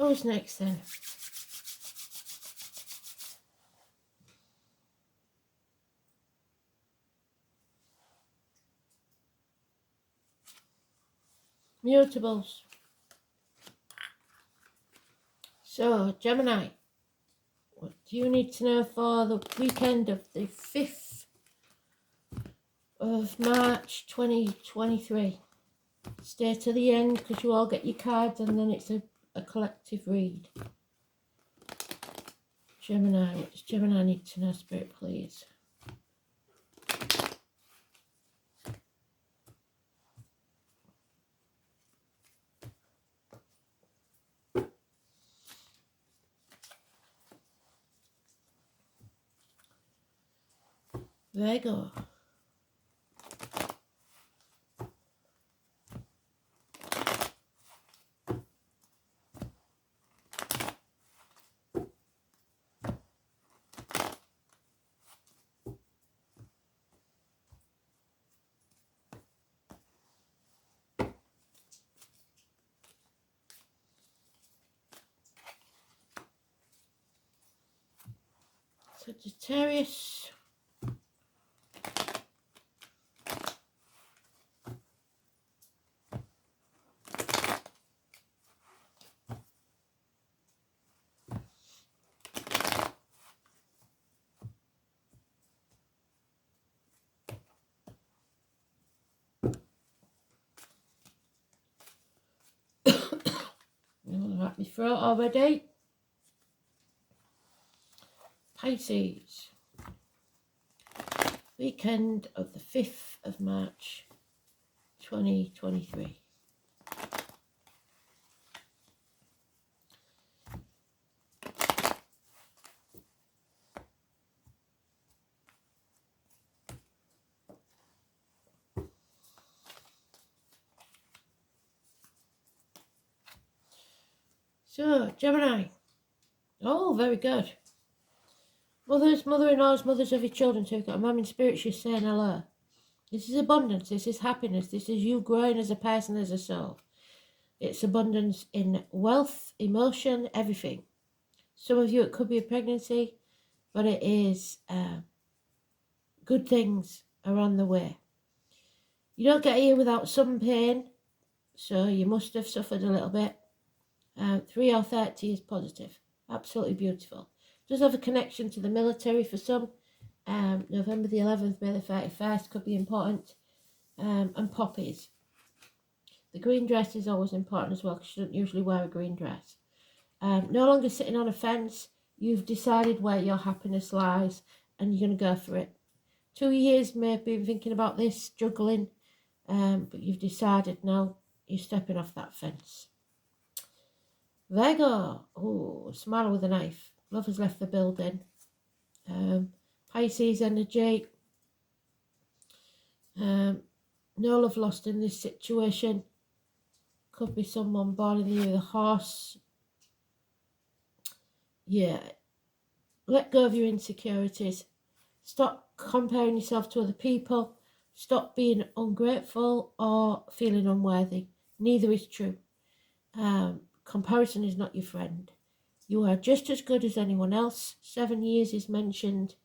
Who's next then? Mutables. So, Gemini, what do you need to know for the weekend of the 5th of March 2023? Stay to the end because you all get your cards and then it's a collective read. Gemini, what does Gemini need to know, Spirit, please? Virgo. Sagittarius. I'm at my throat already. Pisces. Weekend of the 5th of March 2023. So, Gemini. Oh, very good. Mothers, mother-in-laws, mothers of your children. So you've got a mum in spirit, she's saying hello. This is abundance, this is happiness, this is you growing as a person, as a soul. It's abundance in wealth, emotion, everything. Some of you, it could be a pregnancy, but it is good things are on the way. You don't get here without some pain, so you must have suffered a little bit. 3 or 30 is positive. Absolutely beautiful. Does have a connection to the military for some. November the 11th, May the 31st could be important. And poppies. The green dress is always important as well because you don't usually wear a green dress. No longer sitting on a fence. You've decided where your happiness lies and you're going to go for it. 2 years maybe thinking about this, juggling. But you've decided now you're stepping off that fence. Virgo, oh, smile with a knife. Love has left the building. Pisces energy. No love lost in this situation. Could be someone born in the year of the horse. Yeah. Let go of your insecurities. Stop comparing yourself to other people. Stop being ungrateful or feeling unworthy. Neither is true. Comparison is not your friend. You are just as good as anyone else. 7 years is mentioned.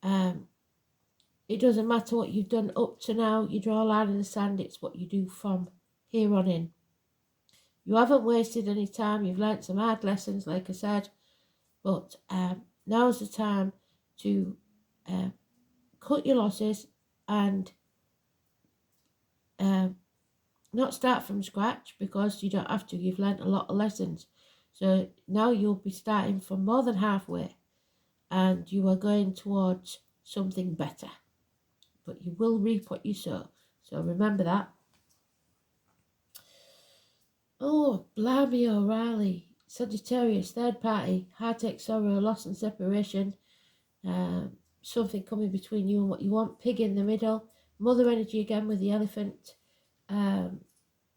It doesn't matter what you've done up to now. You draw a line in the sand. It's what you do from here on in. You haven't wasted any time. You've learnt some hard lessons, like I said. But now's the time to cut your losses and not start from scratch, because you don't have to. You've learnt a lot of lessons. So now you'll be starting from more than halfway and you are going towards something better. But you will reap what you sow. So remember that. Oh, blimey O'Reilly. Sagittarius, third party, heartache, sorrow, loss and separation. Something coming between you and what you want. Pig in the middle. Mother energy again with the elephant.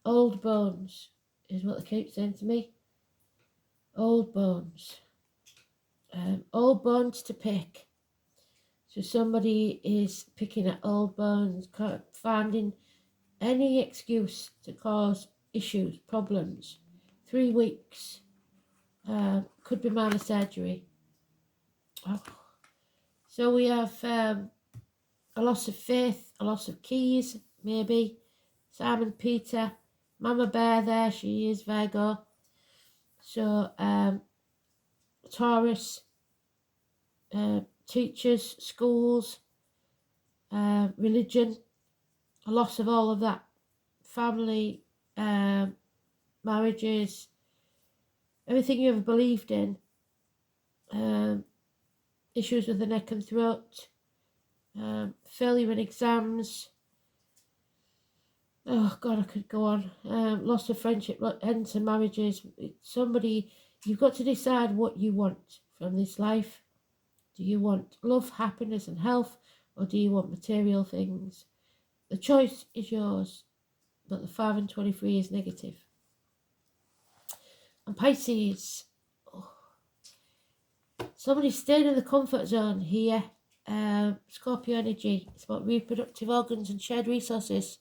Old bones is what they keep saying to me. Old bones. Old bones to pick. So somebody is picking at old bones, finding any excuse to cause issues, problems. 3 weeks. Could be minor surgery. Oh. So we have a loss of faith, a loss of keys, maybe. Simon Peter, Mama Bear there, she is Virgo. So Taurus, teachers, schools, religion, a loss of all of that. Family, marriages, everything you ever believed in. Issues with the neck and throat, failure in exams. Oh God, I could go on. Loss of friendship, ends and marriages. Somebody, you've got to decide what you want from this life. Do you want love, happiness and health, or do you want material things? The choice is yours, but the 5 and 23 is negative. And Pisces, somebody's staying in the comfort zone here. Scorpio energy, it's about reproductive organs and shared resources.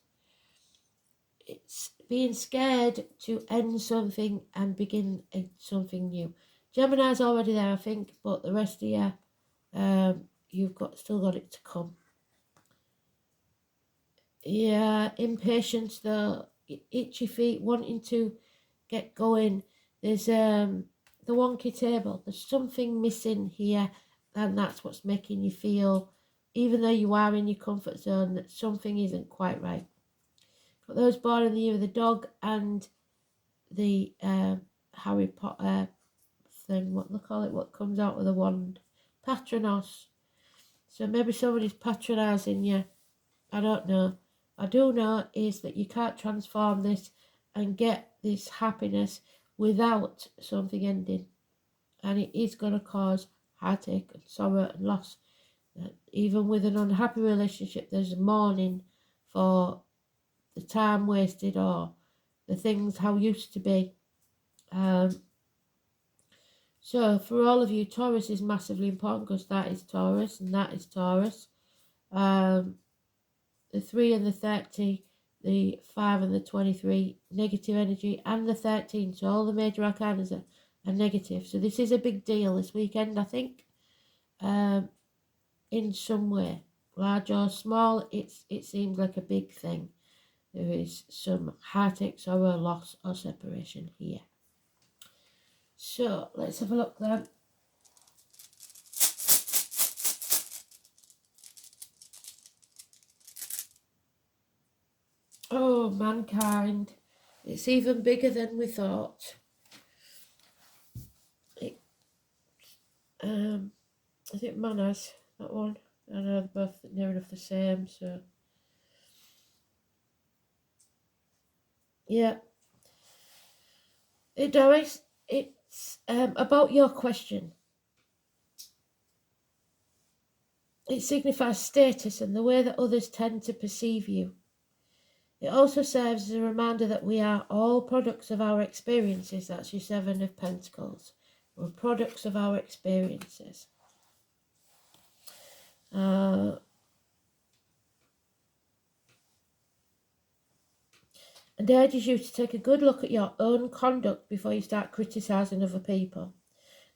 It's being scared to end something and begin something new. Gemini's already there, I think, but the rest of you, you've still got it to come. Yeah, impatience though, itchy feet, wanting to get going. There's the wonky table. There's something missing here, and that's what's making you feel, even though you are in your comfort zone, that something isn't quite right. But those born in the year of the dog and the Harry Potter thing, what they call it, what comes out with a wand, Patronos. So maybe somebody's patronising you. I don't know. I do know is that you can't transform this and get this happiness without something ending. And it is going to cause heartache and sorrow and loss. Even with an unhappy relationship, there's mourning for the time wasted or the things how used to be. So for all of you, Taurus is massively important because that is Taurus and that is Taurus. The 3 and the 30, the 5 and the 23, negative energy, and the 13. So all the major arcana are negative. So this is a big deal this weekend, I think. In some way, large or small, it seems like a big thing. There is some heartache, sorrow, loss, or separation here. So let's have a look then. Oh, mankind. It's even bigger than we thought. I think manners, that one. I know they're both near enough the same, so. Yeah. Doris, it's about your question. It signifies status and the way that others tend to perceive you. It also serves as a reminder that we are all products of our experiences. That's your 7 of Pentacles. We're products of our experiences. And urges you to take a good look at your own conduct before you start criticising other people.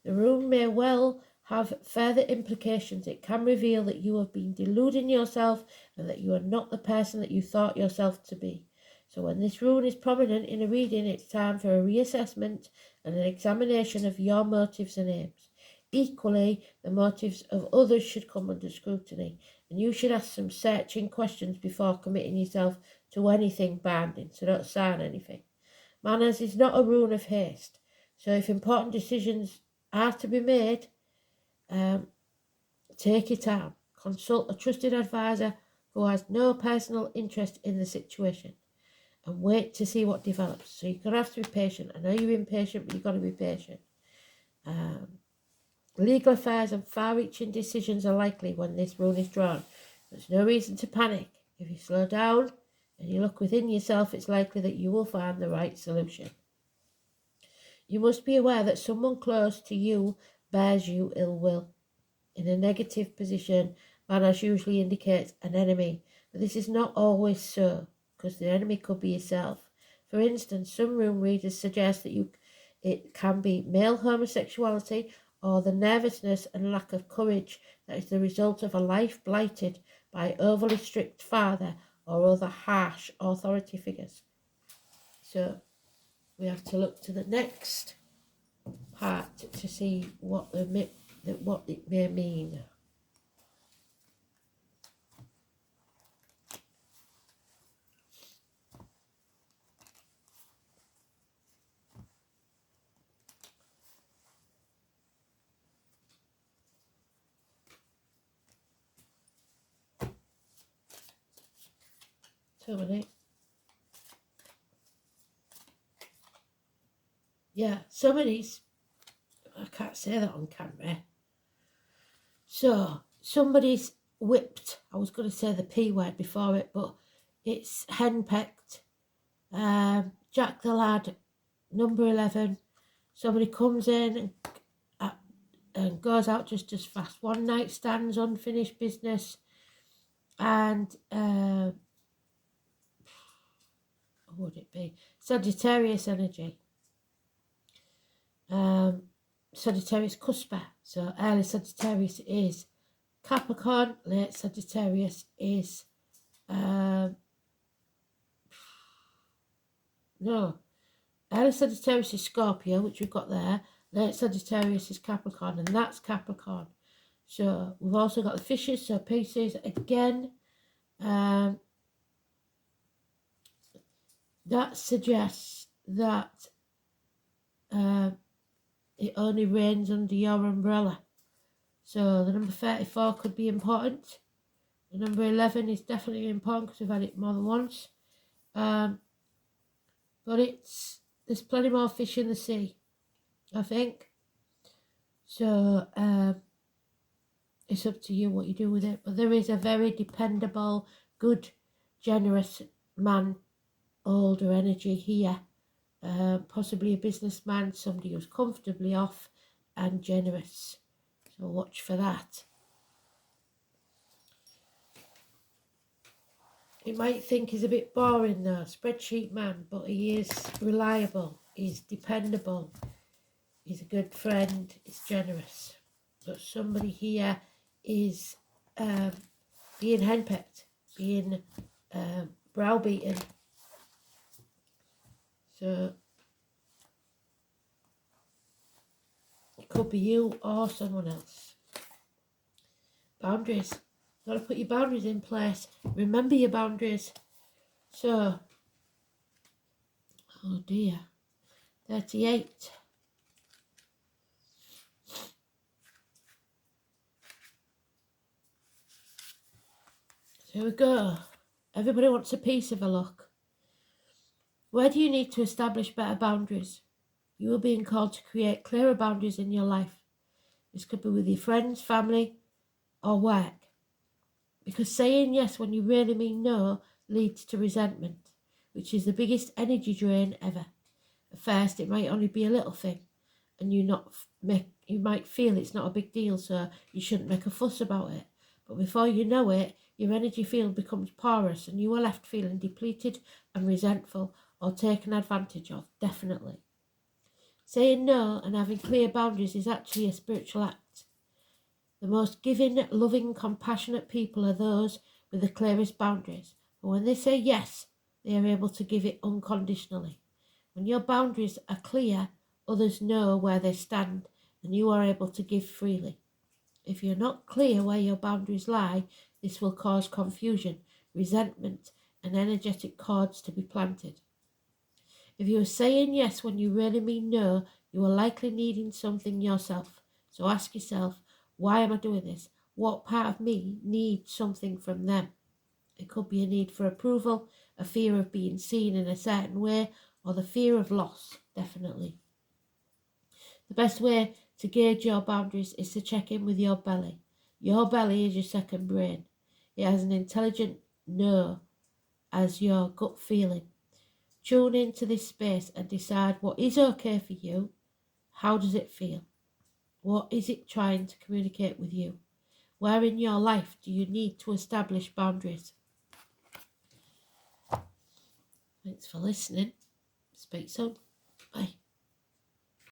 The rune may well have further implications. It can reveal that you have been deluding yourself and that you are not the person that you thought yourself to be. So when this rune is prominent in a reading, it's time for a reassessment and an examination of your motives and aims. Equally, the motives of others should come under scrutiny, and you should ask some searching questions before committing yourself to anything binding, so don't sign anything. Manners is not a rune of haste, so if important decisions are to be made, take your time. Consult a trusted advisor who has no personal interest in the situation and wait to see what develops. So you're going to have to be patient. I know you're impatient, but you've got to be patient. Legal affairs and far-reaching decisions are likely when this rune is drawn. There's no reason to panic. If you slow down and you look within yourself, it's likely that you will find the right solution. You must be aware that someone close to you bears you ill will. In a negative position, manners usually indicates an enemy, but this is not always so, because the enemy could be yourself. For instance, some rune readers suggest that It can be male homosexuality or the nervousness and lack of courage that is the result of a life blighted by overly strict father or other harsh authority figures. So we have to look to the next part to see what it may mean. So many. Yeah, somebody's, I can't say that on camera. So somebody's whipped. I was going to say the P word before it, but it's henpecked. Jack the Lad, number 11. Somebody comes in and goes out just as fast. One night stands, unfinished business, and what would it be? Sagittarius energy. Sagittarius cusper. So early Sagittarius is Capricorn, late Sagittarius is early Sagittarius is Scorpio, which we've got there. Late Sagittarius is Capricorn, and that's Capricorn. So we've also got the fishes, so Pisces again. That suggests that it only rains under your umbrella. So the number 34 could be important. The number 11 is definitely important because we've had it more than once. But there's plenty more fish in the sea, I think. So it's up to you what you do with it. But there is a very dependable, good, generous man, older energy here. Possibly a businessman, somebody who's comfortably off and generous. So watch for that. You might think he's a bit boring though, spreadsheet man, but he is reliable, he's dependable, he's a good friend, he's generous. But somebody here is being henpecked, being browbeaten. So it could be you or someone else. Boundaries. Got to put your boundaries in place. Remember your boundaries. So, oh dear, 38. Here we go. Everybody wants a piece of a look. Where do you need to establish better boundaries? You are being called to create clearer boundaries in your life. This could be with your friends, family, or work. Because saying yes when you really mean no leads to resentment, which is the biggest energy drain ever. At first, it might only be a little thing, and you might feel it's not a big deal, so you shouldn't make a fuss about it. But before you know it, your energy field becomes porous, and you are left feeling depleted and resentful or taken advantage of, definitely. Saying no and having clear boundaries is actually a spiritual act. The most giving, loving, compassionate people are those with the clearest boundaries. But when they say yes, they are able to give it unconditionally. When your boundaries are clear, others know where they stand and you are able to give freely. If you're not clear where your boundaries lie, this will cause confusion, resentment, and energetic cords to be planted. If you are saying yes when you really mean no, you are likely needing something yourself. So ask yourself, why am I doing this? What part of me needs something from them? It could be a need for approval, a fear of being seen in a certain way, or the fear of loss, definitely. The best way to gauge your boundaries is to check in with your belly. Your belly is your second brain. It has an intelligent no as your gut feeling. Tune into this space and decide what is okay for you. How does it feel? What is it trying to communicate with you? Where in your life do you need to establish boundaries? Thanks for listening. Speak soon. Bye.